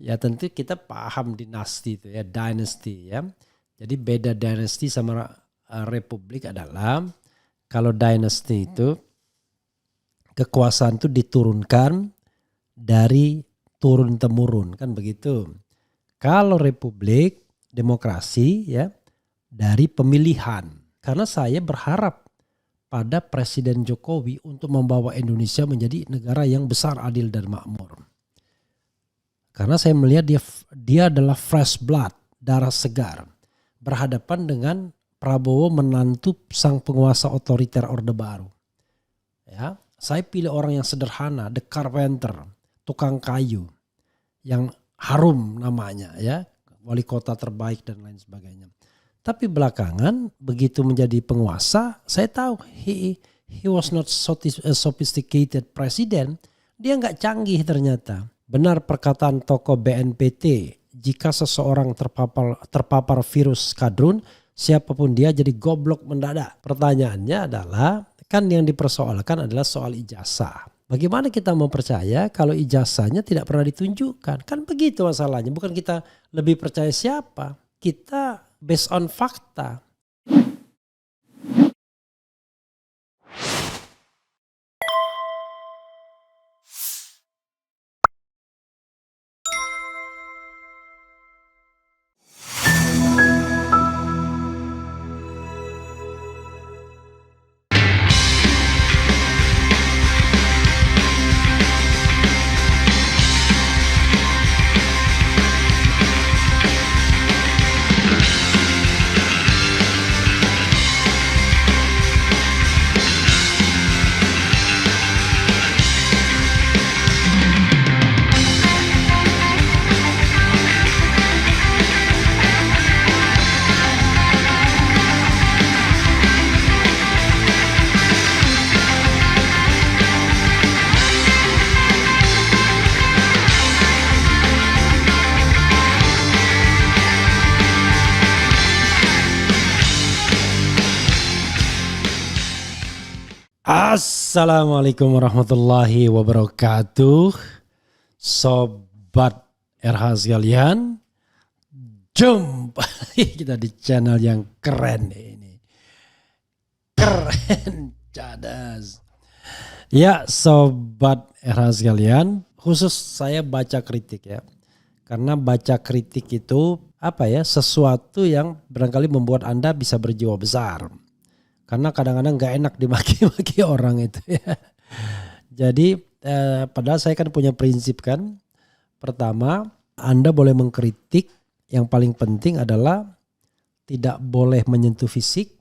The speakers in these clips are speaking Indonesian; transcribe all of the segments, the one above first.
ya tentu kita paham dinasti itu ya, dynasty ya. Jadi beda dynasty sama republik adalah kalau dynasty itu kekuasaan itu diturunkan dari turun temurun kan begitu. Kalau republik, demokrasi ya dari pemilihan. Karena saya berharap pada Presiden Jokowi untuk membawa Indonesia menjadi negara yang besar, adil dan makmur. Karena saya melihat dia adalah fresh blood, darah segar. Berhadapan dengan Prabowo menantu sang penguasa otoriter Orde Baru. Ya, saya pilih orang yang sederhana, the carpenter, tukang kayu, yang harum namanya ya, wali kota terbaik dan lain sebagainya. Tapi belakangan begitu menjadi penguasa, saya tahu he was not a sophisticated president. Dia nggak canggih ternyata. Benar perkataan tokoh BNPT, jika seseorang terpapar virus kadrun, siapapun dia jadi goblok mendadak. Pertanyaannya adalah, kan yang dipersoalkan adalah soal ijazah. Bagaimana kita mau percaya kalau ijazahnya tidak pernah ditunjukkan? Kan begitu masalahnya. Bukan kita lebih percaya siapa. Kita based on fakta. Assalamualaikum warahmatullahi wabarakatuh. Sobat RH sekalian, jumpa kita di channel yang keren ini. Keren cadas. Ya Sobat RH sekalian, khusus saya baca kritik ya. Karena baca kritik itu sesuatu yang barangkali membuat Anda bisa berjiwa besar. Karena kadang-kadang gak enak dimaki-maki orang itu ya. Jadi padahal saya kan punya prinsip kan. Pertama, Anda boleh mengkritik. Yang paling penting adalah tidak boleh menyentuh fisik.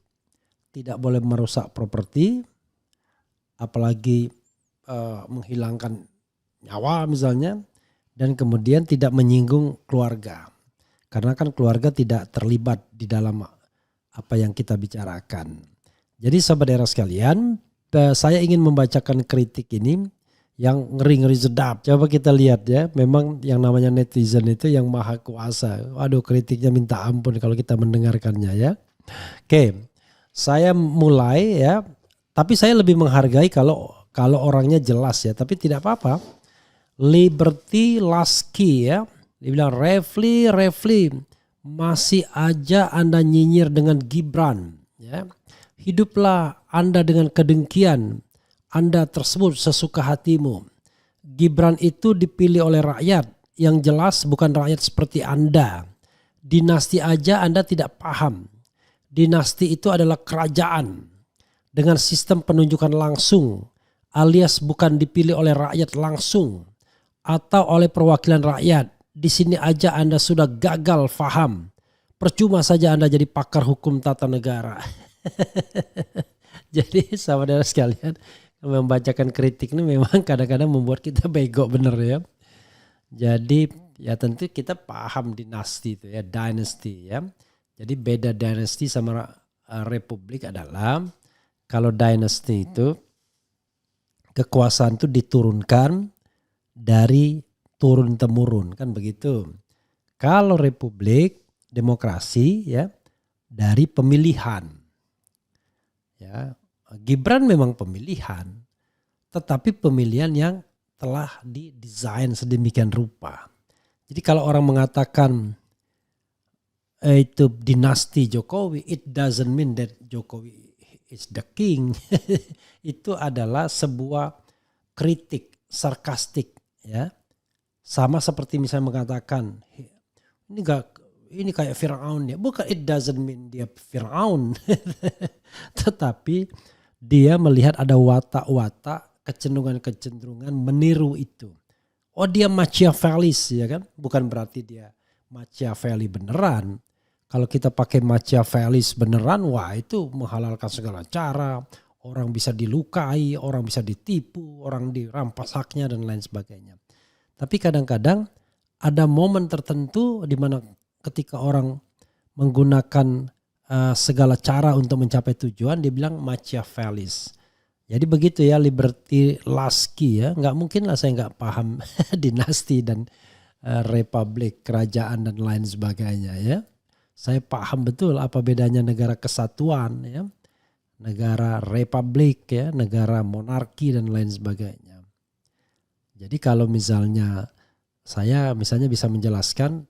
Tidak boleh merusak properti. Apalagi menghilangkan nyawa misalnya. Dan kemudian tidak menyinggung keluarga. Karena kan keluarga tidak terlibat di dalam apa yang kita bicarakan. Jadi sahabat daerah sekalian, saya ingin membacakan kritik ini yang ngeri-ngeri sedap. Coba kita lihat ya, memang yang namanya netizen itu yang maha kuasa. Waduh, kritiknya minta ampun kalau kita mendengarkannya ya. Oke, saya mulai ya, tapi saya lebih menghargai kalau orangnya jelas ya, tapi tidak apa-apa. Liberty Lasky ya, dia bilang Refli, masih aja Anda nyinyir dengan Gibran ya. Hiduplah Anda dengan kedengkian. Anda tersebut sesuka hatimu. Gibran itu dipilih oleh rakyat. Yang jelas bukan rakyat seperti Anda. Dinasti aja Anda tidak paham. Dinasti itu adalah kerajaan. Dengan sistem penunjukan langsung. Alias bukan dipilih oleh rakyat langsung. Atau oleh perwakilan rakyat. Di sini aja Anda sudah gagal faham. Percuma saja Anda jadi pakar hukum tata negara. Jadi saudara sekalian, membacakan kritik ini memang kadang-kadang membuat kita bego bener ya. Jadi ya tentu kita paham dinasti itu ya, dynasty ya. Jadi beda dynasty sama republik adalah kalau dynasty itu kekuasaan itu diturunkan dari turun temurun kan begitu. Kalau republik, demokrasi ya dari pemilihan. Ya, Gibran memang pemilihan, tetapi pemilihan yang telah didesain sedemikian rupa. Jadi kalau orang mengatakan itu dinasti Jokowi, it doesn't mean that Jokowi is the king. Itu adalah sebuah kritik sarkastik, ya. Sama seperti misalnya mengatakan ini kayak Firaun ya. Bukan, it doesn't mean dia Firaun. Tetapi dia melihat ada watak-watak, kecenderungan-kecenderungan meniru itu. Oh, dia Machiavellis, ya kan? Bukan berarti dia Machiavelli beneran. Kalau kita pakai Machiavellis beneran, wah itu menghalalkan segala cara. Orang bisa dilukai, orang bisa ditipu, orang dirampas haknya dan lain sebagainya. Tapi kadang-kadang ada momen tertentu di mana ketika orang menggunakan segala cara untuk mencapai tujuan, dia bilang Machiavellis. Jadi begitu ya, Liberty Lasky ya. Nggak mungkin lah saya nggak paham dinasti dan republik, kerajaan dan lain sebagainya ya. Saya paham betul apa bedanya negara kesatuan ya, negara republik ya, negara monarki dan lain sebagainya. Jadi kalau misalnya saya bisa menjelaskan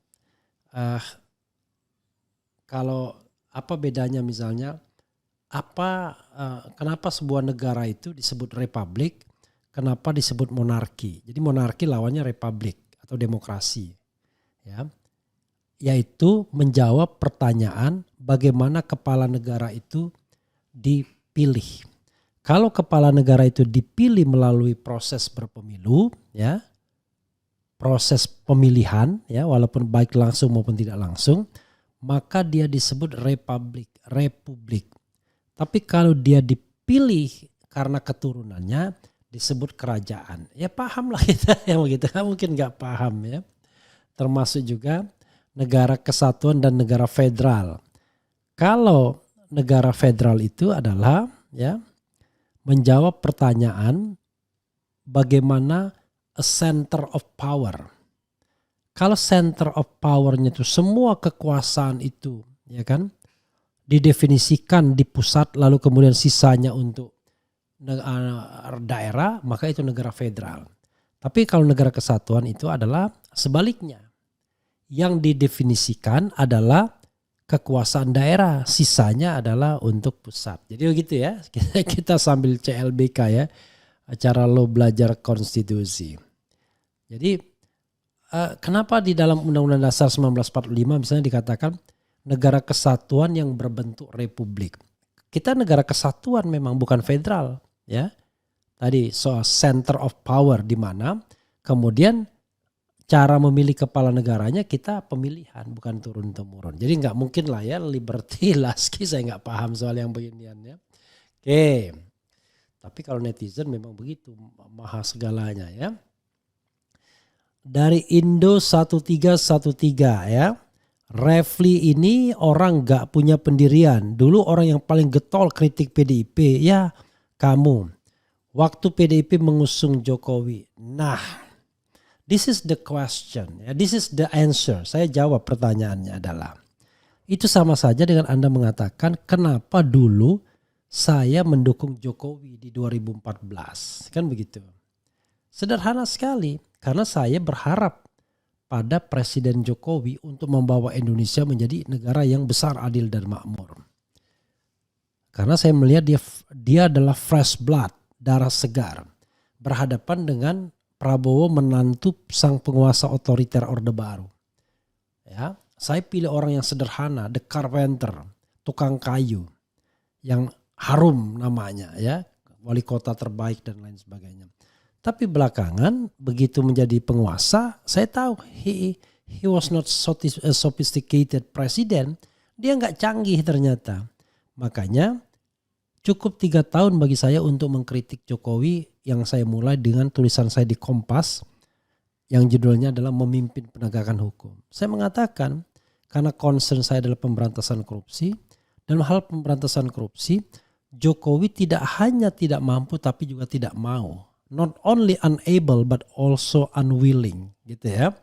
kalau apa bedanya misalnya kenapa sebuah negara itu disebut republik, kenapa disebut monarki. Jadi monarki lawannya republik atau demokrasi ya. Yaitu menjawab pertanyaan bagaimana kepala negara itu dipilih. Kalau kepala negara itu dipilih melalui proses berpemilu ya, proses pemilihan ya, walaupun baik langsung maupun tidak langsung, maka dia disebut republik. Tapi kalau dia dipilih karena keturunannya disebut kerajaan. Ya paham lah kita yang begitu, mungkin nggak paham ya. Termasuk juga negara kesatuan dan negara federal. Kalau negara federal itu adalah ya menjawab pertanyaan bagaimana a center of power. Kalau center of powernya itu semua kekuasaan itu ya kan didefinisikan di pusat lalu kemudian sisanya untuk daerah, maka itu negara federal. Tapi kalau negara kesatuan itu adalah sebaliknya. Yang didefinisikan adalah kekuasaan daerah, sisanya adalah untuk pusat. Jadi begitu ya, kita sambil CLBK ya, acara lo belajar konstitusi. Jadi kenapa di dalam Undang-Undang Dasar 1945 misalnya dikatakan negara kesatuan yang berbentuk republik. Kita negara kesatuan memang bukan federal ya. Tadi soal center of power di mana kemudian cara memilih kepala negaranya kita pemilihan bukan turun-temurun. Jadi nggak mungkin lah ya Liberty Lasky saya nggak paham soal yang beginian ya. Oke. Tapi kalau netizen memang begitu, maha segalanya ya. Dari Indo 1313 ya. Refli ini orang nggak punya pendirian. Dulu orang yang paling getol kritik PDIP ya kamu. Waktu PDIP mengusung Jokowi. Nah, this is the question, this is the answer. Saya jawab pertanyaannya adalah, itu sama saja dengan Anda mengatakan kenapa dulu saya mendukung Jokowi di 2014. Kan begitu. Sederhana sekali, karena saya berharap pada Presiden Jokowi untuk membawa Indonesia menjadi negara yang besar, adil dan makmur. Karena saya melihat dia adalah fresh blood, darah segar, berhadapan dengan Prabowo menantu sang penguasa otoriter Orde Baru. Ya, saya pilih orang yang sederhana, the carpenter, tukang kayu, yang harum namanya, ya, wali kota terbaik dan lain sebagainya. Tapi belakangan begitu menjadi penguasa, saya tahu he was not a sophisticated president, dia nggak canggih ternyata. Makanya cukup 3 tahun bagi saya untuk mengkritik Jokowi yang saya mulai dengan tulisan saya di Kompas yang judulnya adalah Memimpin Penegakan Hukum. Saya mengatakan karena concern saya adalah pemberantasan korupsi, dalam hal pemberantasan korupsi Jokowi tidak hanya tidak mampu tapi juga tidak mau. Not only unable but also unwilling gitu ya.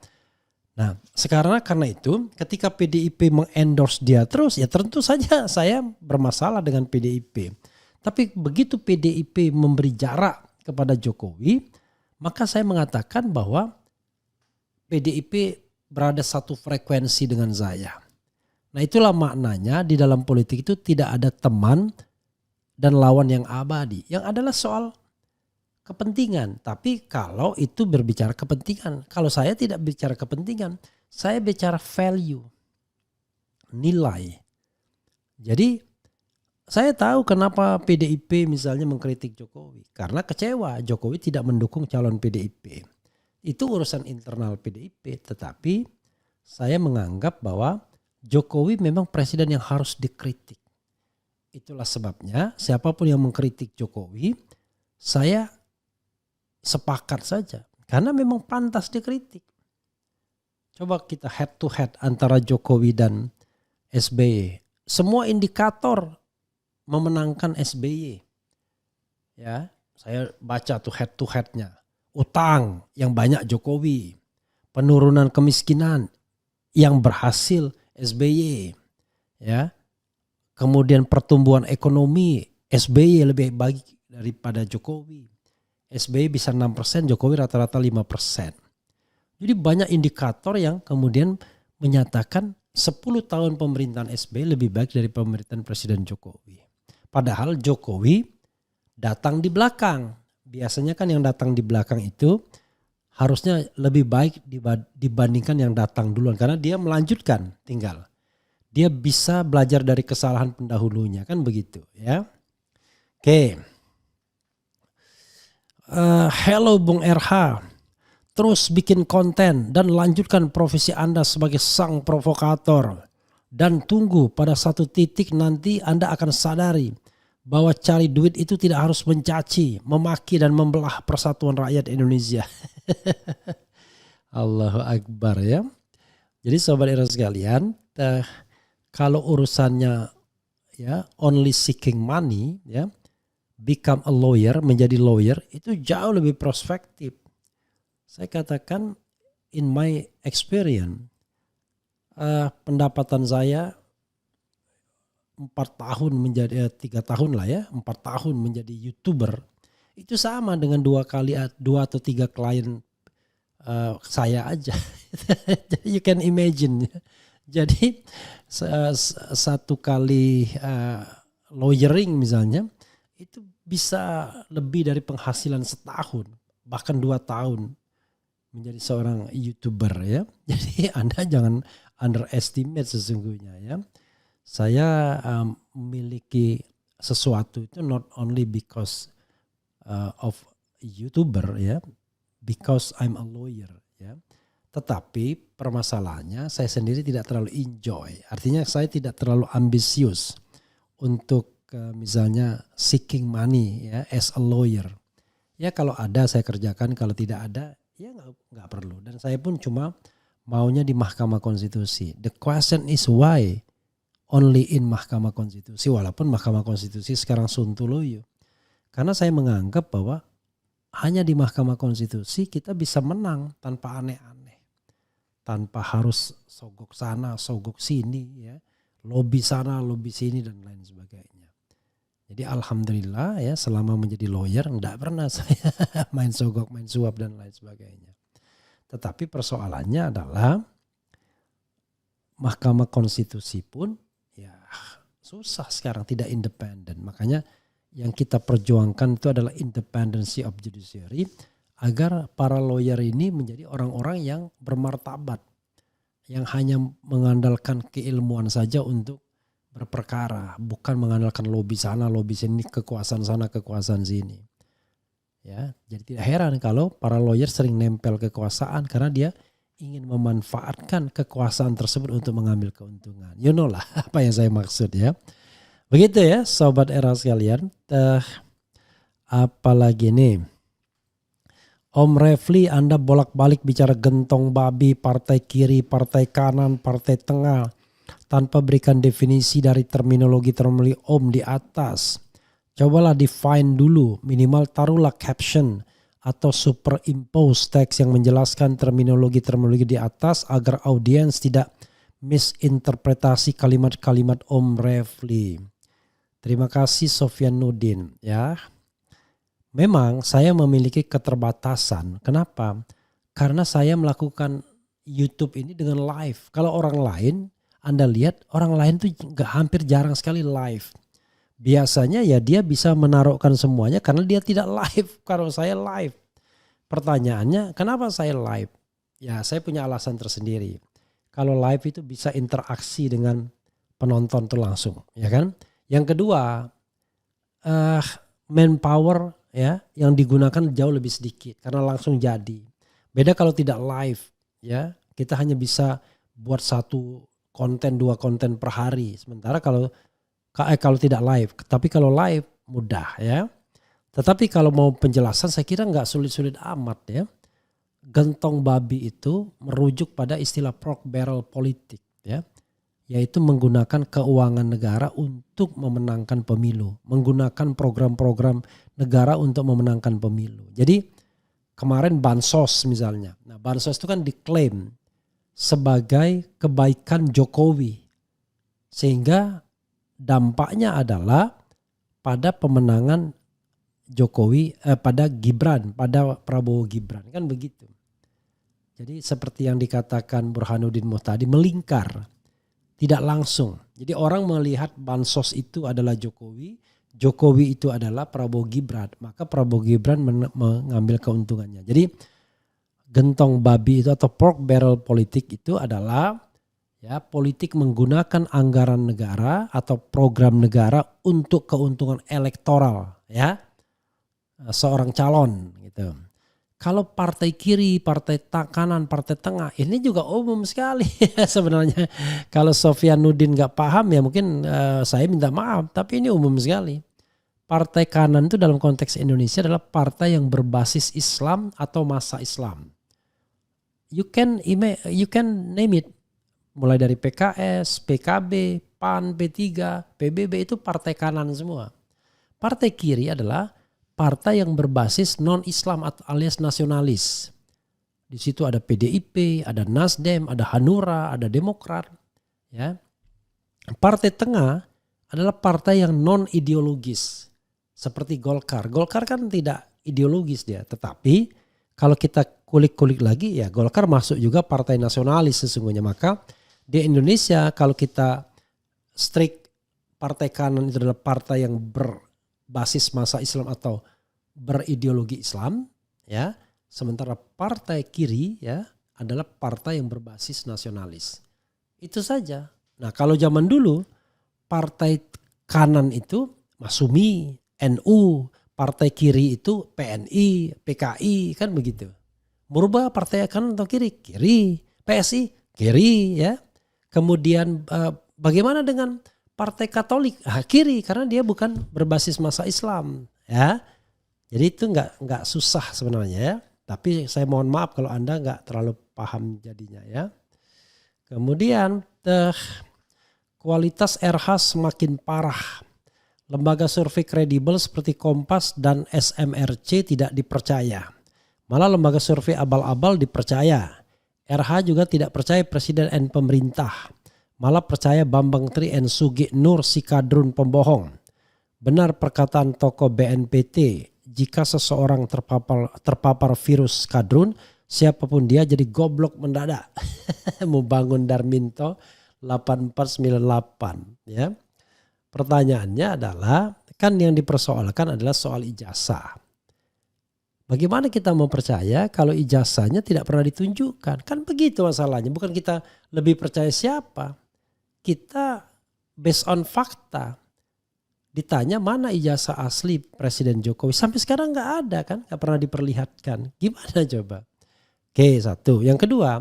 Nah sekarang karena itu ketika PDIP mengendorse dia terus ya tentu saja saya bermasalah dengan PDIP. Tapi begitu PDIP memberi jarak kepada Jokowi, maka saya mengatakan bahwa PDIP berada satu frekuensi dengan saya. Nah itulah maknanya di dalam politik itu tidak ada teman dan lawan yang abadi. Yang adalah soal kepentingan. Tapi kalau itu berbicara kepentingan. Kalau saya tidak bicara kepentingan. Saya bicara value. Nilai. Jadi saya tahu kenapa PDIP misalnya mengkritik Jokowi. Karena kecewa Jokowi tidak mendukung calon PDIP. Itu urusan internal PDIP. Tetapi saya menganggap bahwa Jokowi memang presiden yang harus dikritik. Itulah sebabnya siapapun yang mengkritik Jokowi, saya sepakat saja. Karena memang pantas dikritik. Coba kita head to head antara Jokowi dan SBY. Semua indikator memenangkan SBY. Ya, saya baca tuh head to headnya. Utang yang banyak Jokowi. Penurunan kemiskinan yang berhasil SBY. Ya. Kemudian pertumbuhan ekonomi SBY lebih baik daripada Jokowi. SBY bisa 6%, Jokowi rata-rata 5%. Jadi banyak indikator yang kemudian menyatakan 10 tahun pemerintahan SBY lebih baik dari pemerintahan Presiden Jokowi. Padahal Jokowi datang di belakang. Biasanya kan yang datang di belakang itu harusnya lebih baik dibandingkan yang datang duluan. Karena dia melanjutkan tinggal. Dia bisa belajar dari kesalahan pendahulunya. Kan begitu ya. Oke. Hello Bung RH. Terus bikin konten dan lanjutkan profesi Anda sebagai sang provokator. Dan tunggu pada satu titik nanti Anda akan sadari bahwa cari duit itu tidak harus mencaci, memaki dan membelah persatuan rakyat Indonesia. Allahu Akbar ya. Jadi sobat era sekalian, kalau urusannya ya only seeking money ya, become a lawyer, menjadi lawyer itu jauh lebih prospektif. Saya katakan in my experience, pendapatan saya 4 tahun menjadi 3 tahun lah ya, 4 tahun menjadi YouTuber itu sama dengan 2 atau 3 klien saya aja. You can imagine. Jadi satu kali lawyering misalnya itu bisa lebih dari penghasilan setahun, bahkan 2 tahun menjadi seorang YouTuber ya. Jadi Anda jangan underestimate sesungguhnya ya. Saya memiliki sesuatu itu not only because of YouTuber ya, because I'm a lawyer ya. Tetapi permasalahannya saya sendiri tidak terlalu enjoy. Artinya saya tidak terlalu ambisius untuk misalnya seeking money ya as a lawyer. Ya kalau ada saya kerjakan, kalau tidak ada ya nggak perlu. Dan saya pun cuma maunya di Mahkamah Konstitusi. The question is why only in Mahkamah Konstitusi, walaupun Mahkamah Konstitusi sekarang sontoloyo. Karena saya menganggap bahwa hanya di Mahkamah Konstitusi kita bisa menang tanpa aneh-aneh. Tanpa harus sogok sana, sogok sini ya. Lobby sana, lobby sini dan lain sebagainya. Jadi alhamdulillah ya selama menjadi lawyer enggak pernah saya main sogok, main suap dan lain sebagainya. Tetapi persoalannya adalah Mahkamah Konstitusi pun ya susah sekarang, tidak independen. Makanya yang kita perjuangkan itu adalah independency of judiciary agar para lawyer ini menjadi orang-orang yang bermartabat, yang hanya mengandalkan keilmuan saja untuk berperkara, bukan mengandalkan lobby sana, lobby sini, kekuasaan sana, kekuasaan sini. Ya, jadi tidak heran kalau para lawyer sering nempel kekuasaan karena dia ingin memanfaatkan kekuasaan tersebut untuk mengambil keuntungan. You know lah apa yang saya maksud ya. Begitu ya sobat era sekalian. Apalagi nih. Om Refli, Anda bolak-balik bicara gentong babi, partai kiri, partai kanan, partai tengah. Tanpa berikan definisi dari terminologi Om di atas. Cobalah define dulu, minimal taruhlah caption atau superimpose teks yang menjelaskan terminologi di atas agar audiens tidak misinterpretasi kalimat-kalimat Om Refli. Terima kasih Sofyan Nudin ya. Memang saya memiliki keterbatasan. Kenapa? Karena saya melakukan YouTube ini dengan live. Kalau orang lain, Anda lihat orang lain tuh hampir jarang sekali live. Biasanya ya dia bisa menaruhkan semuanya karena dia tidak live. Kalau saya live. Pertanyaannya kenapa saya live? Ya saya punya alasan tersendiri. Kalau live itu bisa interaksi dengan penonton tuh langsung, ya kan? Yang kedua, manpower ya yang digunakan jauh lebih sedikit karena langsung jadi. Beda kalau tidak live, ya kita hanya bisa buat satu konten, 2 konten per hari. Sementara kalau tidak live, tapi kalau live mudah ya. Tetapi kalau mau penjelasan saya kira nggak sulit-sulit amat ya. Gentong babi itu merujuk pada istilah pork barrel politik ya. Yaitu menggunakan keuangan negara untuk memenangkan pemilu. Menggunakan program-program negara untuk memenangkan pemilu. Jadi kemarin bansos misalnya. Nah bansos itu kan diklaim sebagai kebaikan Jokowi. Sehingga dampaknya adalah pada pemenangan Jokowi pada Gibran, pada Prabowo Gibran kan begitu. Jadi seperti yang dikatakan Burhanuddin Muhtadi melingkar, tidak langsung. Jadi orang melihat bansos itu adalah Jokowi, Jokowi itu adalah Prabowo Gibran, maka Prabowo Gibran mengambil keuntungannya. Jadi gentong babi itu atau pork barrel politik itu adalah ya politik menggunakan anggaran negara atau program negara untuk keuntungan elektoral ya seorang calon gitu. Kalau partai kiri, partai kanan, partai tengah ini juga umum sekali sebenarnya. Kalau Sofyanuddin nggak paham ya mungkin saya minta maaf, tapi ini umum sekali. Partai kanan itu dalam konteks Indonesia adalah partai yang berbasis Islam atau masa Islam. You can name it. Mulai dari PKS, PKB, PAN, P3, PBB itu partai kanan semua. Partai kiri adalah partai yang berbasis non-Islam alias nasionalis. Di situ ada PDIP, ada Nasdem, ada Hanura, ada Demokrat. Ya. Partai tengah adalah partai yang non-ideologis. Seperti Golkar. Golkar kan tidak ideologis dia. Tetapi kalau kita kulik-kulik lagi ya Golkar masuk juga partai nasionalis sesungguhnya. Maka di Indonesia kalau kita strict partai kanan itu adalah partai yang basis masa Islam atau berideologi Islam ya, sementara partai kiri ya adalah partai yang berbasis nasionalis. Itu saja. Nah, kalau zaman dulu partai kanan itu Masumi, NU, partai kiri itu PNI, PKI kan begitu. Merubah partai kanan atau kiri? Kiri. PSI kiri ya. Kemudian bagaimana dengan Partai Katolik kiri karena dia bukan berbasis masa Islam ya. Jadi itu nggak susah sebenarnya ya. Tapi saya mohon maaf kalau Anda nggak terlalu paham jadinya ya. Kemudian kualitas RH semakin parah. Lembaga survei kredibel seperti Kompas dan SMRC tidak dipercaya. Malah lembaga survei abal-abal dipercaya. RH juga tidak percaya presiden dan pemerintah. Malah percaya Bambang Tri and Sugi Nur si kadrun pembohong. Benar perkataan tokoh BNPT, jika seseorang terpapar virus kadrun, siapapun dia jadi goblok mendadak. Membangun Darminto 8498 ya. Pertanyaannya adalah kan yang dipersoalkan adalah soal ijazah. Bagaimana kita mau percaya kalau ijazahnya tidak pernah ditunjukkan? Kan begitu masalahnya. Bukan kita lebih percaya siapa. Kita based on fakta. Ditanya mana ijazah asli Presiden Jokowi. Sampai sekarang nggak ada kan. Nggak pernah diperlihatkan. Gimana coba? Oke, satu. Yang kedua.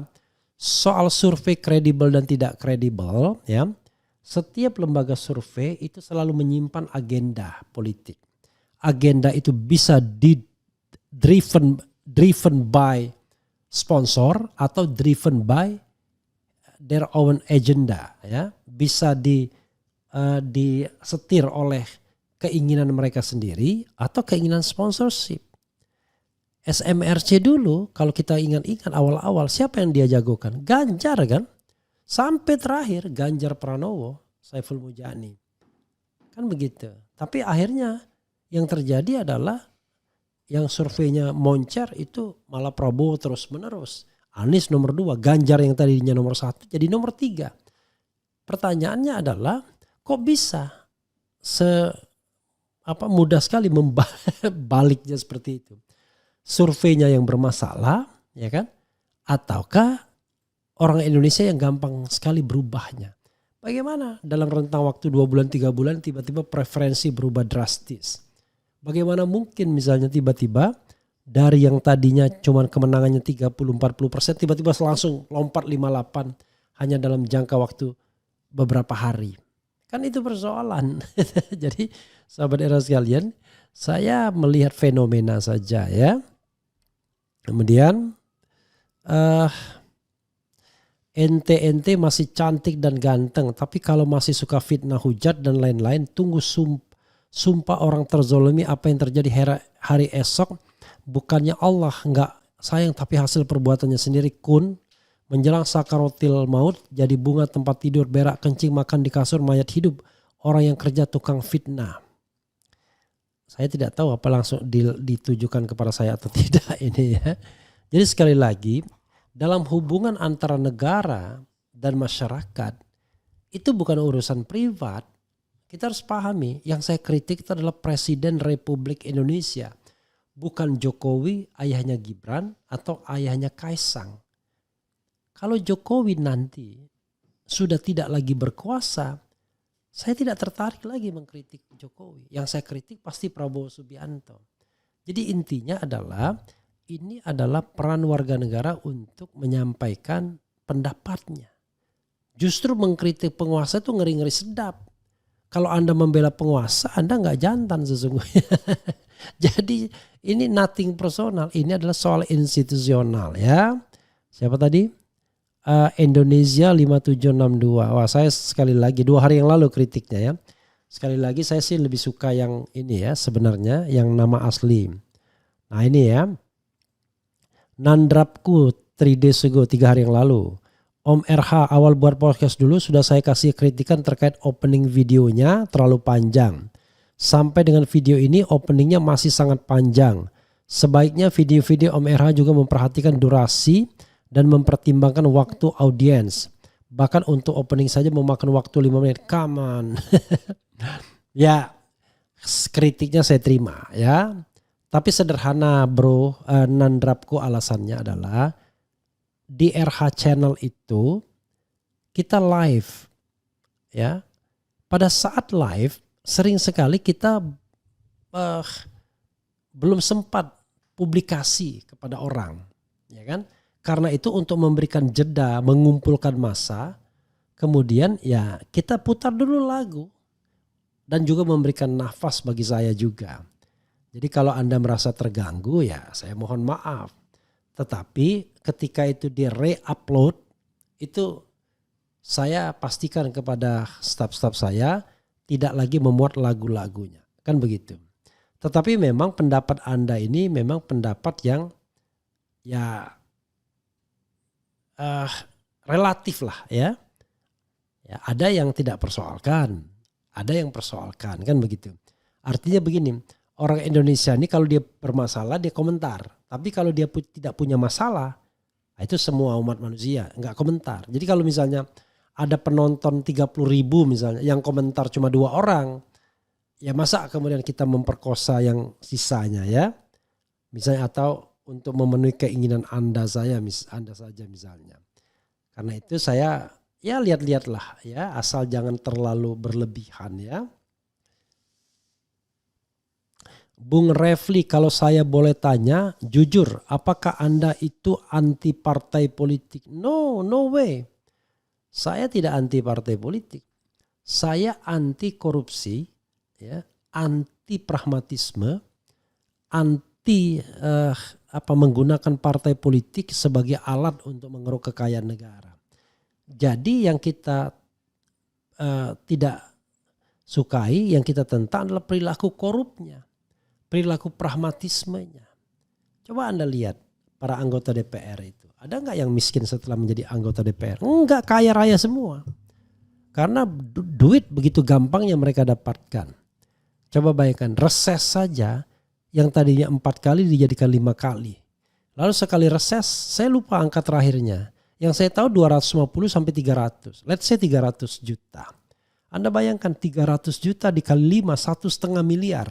Soal survei kredibel dan tidak kredibel. Ya, setiap lembaga survei itu selalu menyimpan agenda politik. Agenda itu bisa driven by sponsor atau driven by their own agenda ya, bisa disetir oleh keinginan mereka sendiri atau keinginan sponsorship. SMRC dulu kalau kita ingat-ingat awal-awal siapa yang dia jagokan? Ganjar kan? Sampai terakhir Ganjar Pranowo, Saiful Mujani. Kan begitu. Tapi akhirnya yang terjadi adalah yang surveinya moncer itu malah Prabowo terus menerus. Anies nomor 2, Ganjar yang tadinya nomor 1 jadi nomor 3. Pertanyaannya adalah kok bisa mudah sekali membaliknya seperti itu. Surveinya yang bermasalah, ya kan? Ataukah orang Indonesia yang gampang sekali berubahnya? Bagaimana dalam rentang waktu 2 bulan 3 bulan tiba-tiba preferensi berubah drastis? Bagaimana mungkin misalnya tiba-tiba dari yang tadinya cuman kemenangannya 30-40% tiba-tiba langsung lompat 58 hanya dalam jangka waktu beberapa hari? Kan itu persoalan. Jadi sahabat era sekalian, saya melihat fenomena saja ya. Kemudian ente masih cantik dan ganteng, tapi kalau masih suka fitnah, hujat dan lain-lain, tunggu sumpah orang terzolimi apa yang terjadi hari esok. Bukannya Allah nggak sayang tapi hasil perbuatannya sendiri. Kun menjelang sakaratil maut jadi bunga tempat tidur, berak kencing makan di kasur mayat hidup, orang yang kerja tukang fitnah. Saya tidak tahu apa langsung ditujukan kepada saya atau tidak ini ya. Jadi sekali lagi, dalam hubungan antara negara dan masyarakat itu bukan urusan privat. Kita harus pahami, yang saya kritik itu adalah Presiden Republik Indonesia. Bukan Jokowi, ayahnya Gibran atau ayahnya Kaisang. Kalau Jokowi nanti sudah tidak lagi berkuasa, saya tidak tertarik lagi mengkritik Jokowi. Yang saya kritik pasti Prabowo Subianto. Jadi intinya adalah ini adalah peran warga negara untuk menyampaikan pendapatnya. Justru mengkritik penguasa itu ngeri-ngeri sedap. Kalau Anda membela penguasa, Anda nggak jantan sesungguhnya. Jadi ini nothing personal, ini adalah soal institusional ya. Siapa tadi? Indonesia 5762. Wah, saya sekali lagi 2 hari yang lalu kritiknya ya. Sekali lagi saya sih lebih suka yang ini ya sebenarnya, yang nama asli. Nah ini ya. Nandrapku 3 days ago, 3 hari yang lalu. Om RH awal buat podcast dulu sudah saya kasih kritikan terkait opening videonya terlalu panjang. Sampai dengan video ini openingnya masih sangat panjang. Sebaiknya video-video Om RH juga memperhatikan durasi dan mempertimbangkan waktu audiens. Bahkan untuk opening saja memakan waktu 5 menit. Come on. Ya, kritiknya saya terima ya. Tapi sederhana bro, Nandrapku alasannya adalah di RH channel itu kita live ya. Pada saat live sering sekali kita belum sempat publikasi kepada orang, ya kan? Karena itu untuk memberikan jeda, mengumpulkan massa, kemudian ya kita putar dulu lagu dan juga memberikan nafas bagi saya juga. Jadi kalau Anda merasa terganggu ya saya mohon maaf. Tetapi ketika itu di re-upload itu saya pastikan kepada staf-staf saya tidak lagi memuat lagu-lagunya. Kan begitu. Tetapi memang pendapat Anda ini memang pendapat yang ya relatif lah ya. Ya. Ada yang tidak persoalkan. Ada yang persoalkan kan begitu. Artinya begini. Orang Indonesia ini kalau dia bermasalah dia komentar. Tapi kalau dia tidak punya masalah, itu semua umat manusia nggak komentar. Jadi kalau misalnya ada penonton 30.000 misalnya yang komentar cuma 2 orang, ya masa kemudian kita memperkosa yang sisanya ya. Misalnya atau untuk memenuhi keinginan Anda saja misalnya. Karena itu saya ya lihat-lihatlah ya, asal jangan terlalu berlebihan ya. Bung Refli, kalau saya boleh tanya, jujur, apakah Anda itu anti partai politik? No way. Saya tidak anti partai politik. Saya anti korupsi, ya, anti pragmatisme, anti menggunakan partai politik sebagai alat untuk mengeruk kekayaan negara. Jadi yang kita tidak sukai, yang kita tentang adalah perilaku korupnya. Perilaku pragmatismenya. Coba Anda lihat para anggota DPR itu. Ada nggak yang miskin setelah menjadi anggota DPR? Enggak, kaya raya semua. Karena duit begitu gampangnya mereka dapatkan. Coba bayangkan reses saja yang tadinya 4 kali dijadikan 5 kali. Lalu sekali reses, saya lupa angka terakhirnya. Yang saya tahu 250 sampai 300. Let's say 300 juta. Anda bayangkan 300 juta dikali 5, 1,5 miliar.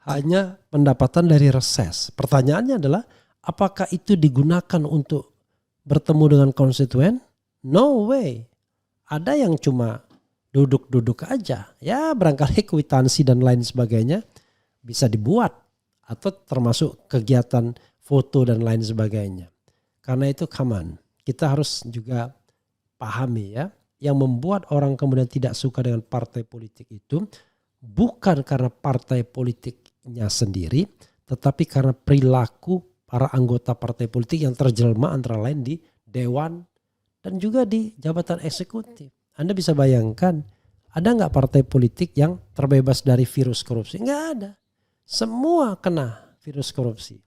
Hanya pendapatan dari reses. Pertanyaannya adalah, apakah itu digunakan untuk bertemu dengan konstituen? No way. Ada yang cuma duduk-duduk aja. Ya barangkali kwitansi dan lain sebagainya bisa dibuat. Atau termasuk kegiatan foto dan lain sebagainya. Karena itu come on, kita harus juga pahami ya. Yang membuat orang kemudian tidak suka dengan partai politik itu bukan karena partai politiknya sendiri. Tetapi karena perilaku para anggota partai politik yang terjelma antara lain di dewan dan juga di jabatan eksekutif. Anda bisa bayangkan, ada nggak partai politik yang terbebas dari virus korupsi? Nggak ada. Semua kena virus korupsi.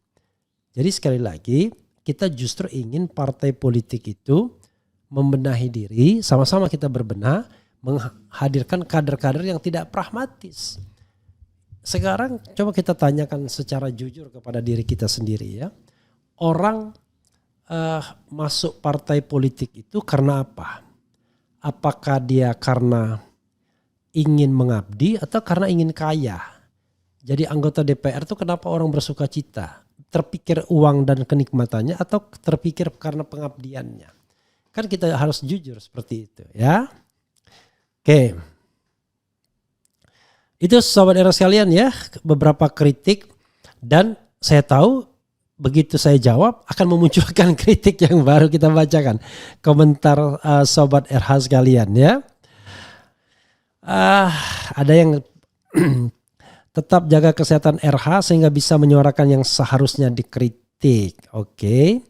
Jadi sekali lagi kita justru ingin partai politik itu membenahi diri, sama-sama kita berbenah, menghadirkan kader-kader yang tidak pragmatis. Sekarang coba kita tanyakan secara jujur kepada diri kita sendiri ya. Orang masuk partai politik itu karena apa? Apakah dia karena ingin mengabdi atau karena ingin kaya? Jadi anggota DPR itu kenapa orang bersuka cita? Terpikir uang dan kenikmatannya atau terpikir karena pengabdiannya? Kan kita harus jujur seperti itu ya. Oke. Itu sobat era sekalian ya, beberapa kritik dan saya tahu begitu saya jawab akan memunculkan kritik yang baru kita bacakan. Komentar sobat RH sekalian ya. Ada yang tetap jaga kesehatan RH sehingga bisa menyuarakan yang seharusnya dikritik. Oke.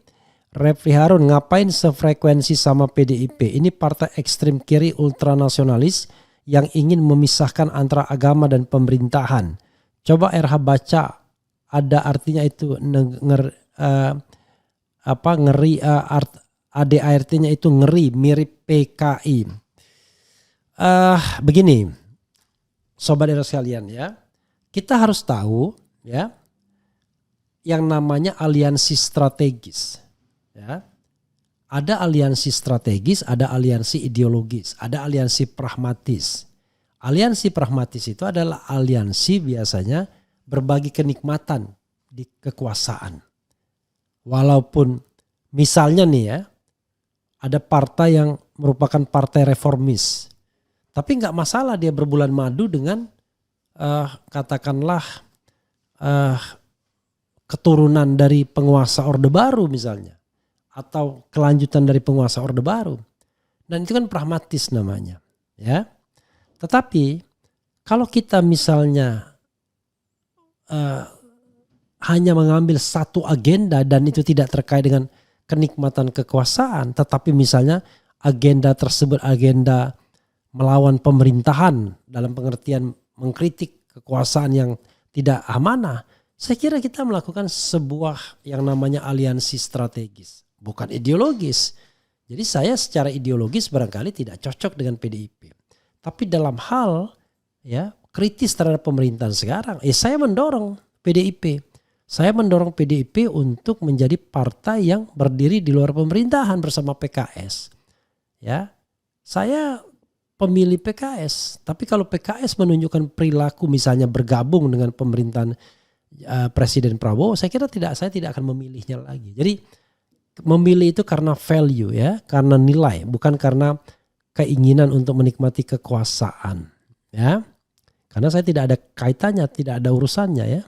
Refli Harun, ngapain sefrekuensi sama PDIP? Ini partai ekstrim kiri ultranasionalis yang ingin memisahkan antara agama dan pemerintahan. Coba RH baca, ada artinya itu ADART-nya itu ngeri, mirip PKI. Begini, sobat era sekalian ya. Kita harus tahu ya yang namanya aliansi strategis ya. Ada aliansi strategis, ada aliansi ideologis, ada aliansi pragmatis. Aliansi pragmatis itu adalah aliansi biasanya berbagi kenikmatan di kekuasaan. Walaupun misalnya nih ya, ada partai yang merupakan partai reformis. Tapi nggak masalah dia berbulan madu dengan katakanlah keturunan dari penguasa Orde Baru misalnya. Atau kelanjutan dari penguasa Orde Baru. Dan itu kan pragmatis namanya. Ya. Tetapi kalau kita misalnya hanya mengambil satu agenda dan itu tidak terkait dengan kenikmatan kekuasaan. Tetapi misalnya agenda tersebut agenda melawan pemerintahan dalam pengertian mengkritik kekuasaan yang tidak amanah. Saya kira kita melakukan sebuah yang namanya aliansi strategis. Bukan ideologis. Jadi saya secara ideologis barangkali tidak cocok dengan PDIP. Tapi dalam hal ya kritis terhadap pemerintahan sekarang. Saya mendorong PDIP. Saya mendorong PDIP untuk menjadi partai yang berdiri di luar pemerintahan bersama PKS. Ya, saya pemilih PKS, tapi kalau PKS menunjukkan perilaku misalnya bergabung dengan pemerintahan Presiden Prabowo, saya tidak akan memilihnya lagi. Jadi memilih itu karena value ya, karena nilai, bukan karena keinginan untuk menikmati kekuasaan ya. Karena saya tidak ada kaitannya, tidak ada urusannya ya.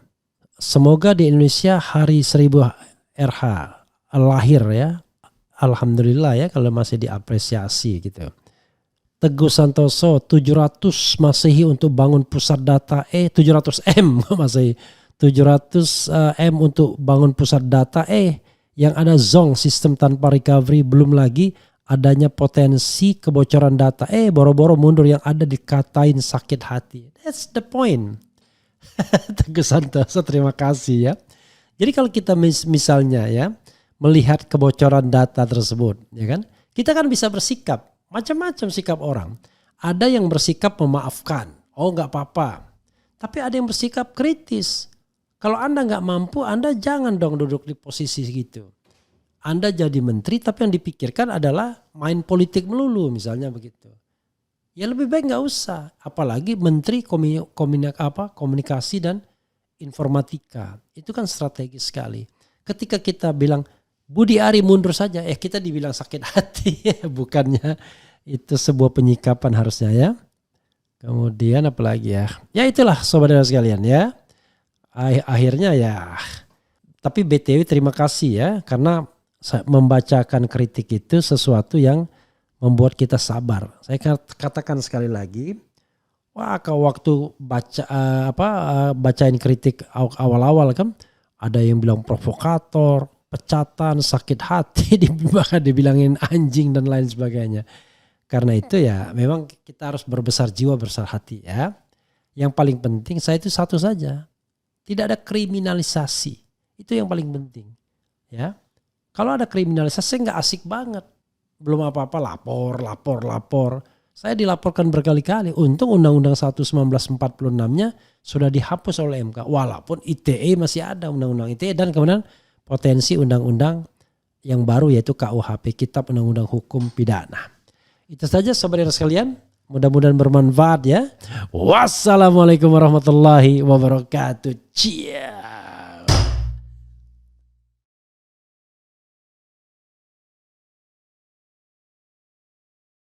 Semoga di Indonesia hari 1000 RH lahir ya. Alhamdulillah ya kalau masih diapresiasi gitu. Teguh Santoso 700 Masehi untuk bangun pusat data 700 M Masehi 700 M untuk bangun pusat data yang ada zonk sistem tanpa recovery, belum lagi adanya potensi kebocoran data boro-boro mundur yang ada dikatain sakit hati. That's the point. Teguh Santoso terima kasih ya. Jadi kalau kita misalnya ya melihat kebocoran data tersebut ya kan, kita kan bisa bersikap macam-macam sikap orang. Ada yang bersikap memaafkan. Oh nggak apa-apa. Tapi ada yang bersikap kritis. Kalau Anda nggak mampu, Anda jangan dong duduk di posisi gitu. Anda jadi menteri tapi yang dipikirkan adalah main politik melulu misalnya begitu. Ya lebih baik nggak usah. Apalagi menteri komunikasi dan informatika. Itu kan strategis sekali. Ketika kita bilang Budi Ari mundur saja, kita dibilang sakit hati. Bukannya itu sebuah penyikapan harusnya ya. Kemudian apalagi ya. Ya itulah saudara sekalian ya. Akhirnya ya. Tapi BTW terima kasih ya. Karena membacakan kritik itu sesuatu yang membuat kita sabar. Saya katakan sekali lagi. Wah kalau waktu bacain kritik awal-awal kan. Ada yang bilang provokator, pecatan, sakit hati. Bahkan dibilangin anjing dan lain sebagainya. Karena itu ya memang kita harus berbesar jiwa, besar hati ya. Yang paling penting saya itu satu saja. Tidak ada kriminalisasi. Itu yang paling penting. Ya. Kalau ada kriminalisasi nggak asik banget. Belum apa-apa lapor. Saya dilaporkan berkali-kali. Untung Undang-Undang 1 1946-nya sudah dihapus oleh MK. Walaupun ITE masih ada Undang-Undang ITE dan kemudian potensi undang-undang yang baru yaitu KUHP, Kitab Undang-Undang Hukum Pidana. Itu saja saudara sekalian, mudah-mudahan bermanfaat ya. Wassalamualaikum warahmatullahi wabarakatuh. Cia.